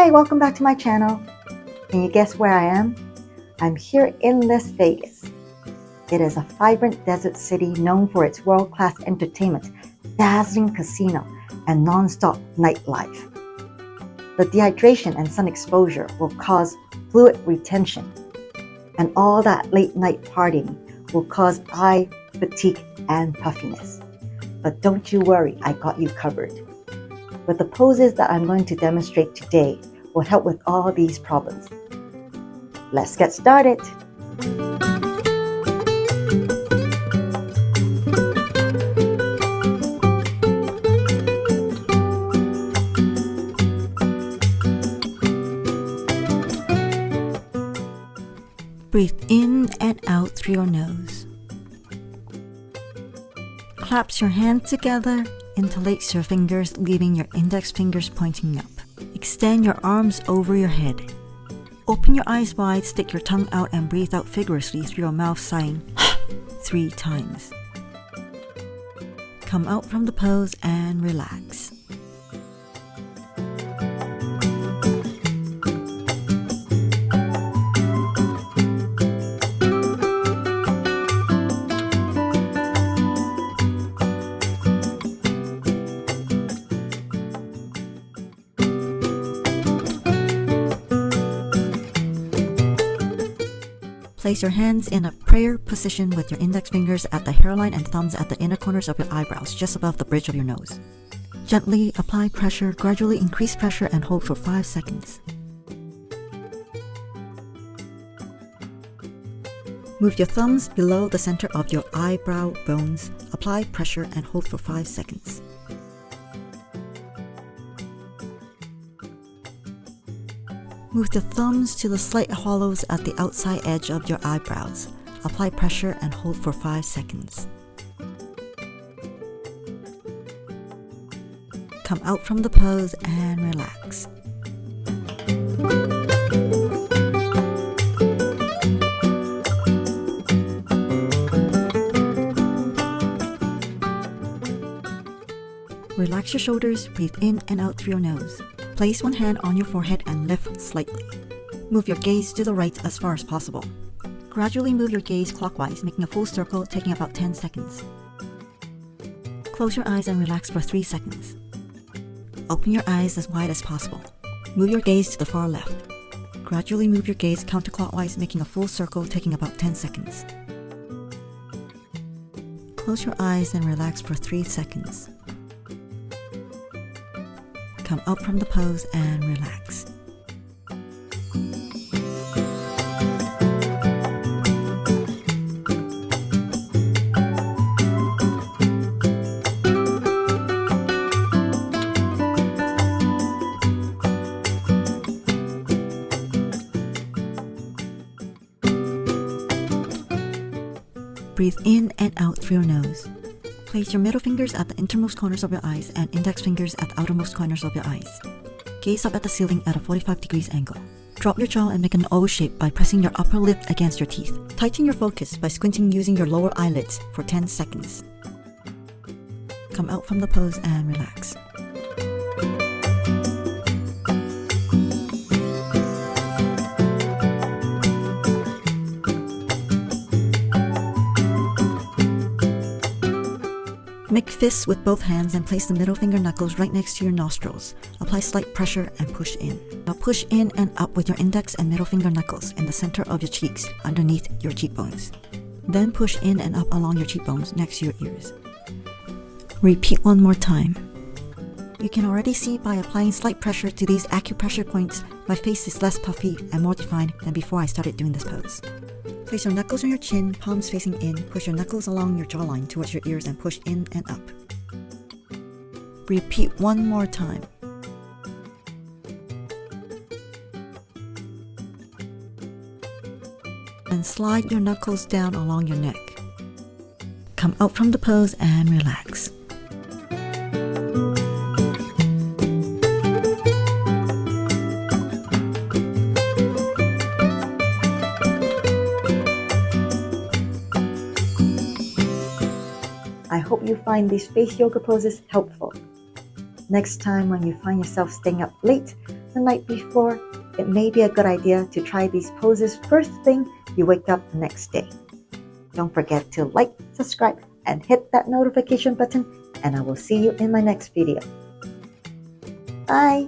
Hi, welcome back to my channel. Can you guess where I am? I'm here in Las Vegas. It is a vibrant desert city known for its world-class entertainment, dazzling casino, and non-stop nightlife. The dehydration and sun exposure will cause fluid retention, and all that late-night partying will cause eye fatigue and puffiness. But don't you worry, I got you covered. But the poses that I'm going to demonstrate today will help with all these problems. Let's get started. Breathe in and out through your nose. Clasp your hands together, interlace your fingers, leaving your index fingers pointing up. Extend your arms over your head. Open your eyes wide, stick your tongue out, and breathe out vigorously through your mouth, sighing 3 times. Come out from the pose and relax. Place your hands in a prayer position with your index fingers at the hairline and thumbs at the inner corners of your eyebrows, just above the bridge of your nose. Gently apply pressure, gradually increase pressure, and hold for 5 seconds. Move your thumbs below the center of your eyebrow bones, apply pressure, and hold for 5 seconds. Move the thumbs to the slight hollows at the outside edge of your eyebrows. Apply pressure and hold for 5 seconds. Come out from the pose and relax. Relax your shoulders, breathe in and out through your nose. Place one hand on your forehead and lift slightly. Move your gaze to the right as far as possible. Gradually move your gaze clockwise, making a full circle, taking about 10 seconds. Close your eyes and relax for 3 seconds. Open your eyes as wide as possible. Move your gaze to the far left. Gradually move your gaze counterclockwise, making a full circle, taking about 10 seconds. Close your eyes and relax for 3 seconds. Come out from the pose and relax. Breathe in and out through your nose. Place your middle fingers at the innermost corners of your eyes and index fingers at the outermost corners of your eyes. Gaze up at the ceiling at a 45 degrees angle. Drop your jaw and make an O shape by pressing your upper lip against your teeth. Tighten your focus by squinting using your lower eyelids for 10 seconds. Come out from the pose and relax. Make fists with both hands and place the middle finger knuckles right next to your nostrils. Apply slight pressure and push in. Now push in and up with your index and middle finger knuckles in the center of your cheeks, underneath your cheekbones. Then push in and up along your cheekbones next to your ears. Repeat one more time. You can already see by applying slight pressure to these acupressure points, my face is less puffy and more defined than before I started doing this pose. Place your knuckles on your chin, palms facing in, push your knuckles along your jawline towards your ears and push in and up. Repeat one more time. And slide your knuckles down along your neck. Come out from the pose and relax. I hope you find these face yoga poses helpful. Next time when you find yourself staying up late, the night before, it may be a good idea to try these poses first thing you wake up the next day. Don't forget to like, subscribe, and hit that notification button, and I will see you in my next video. Bye!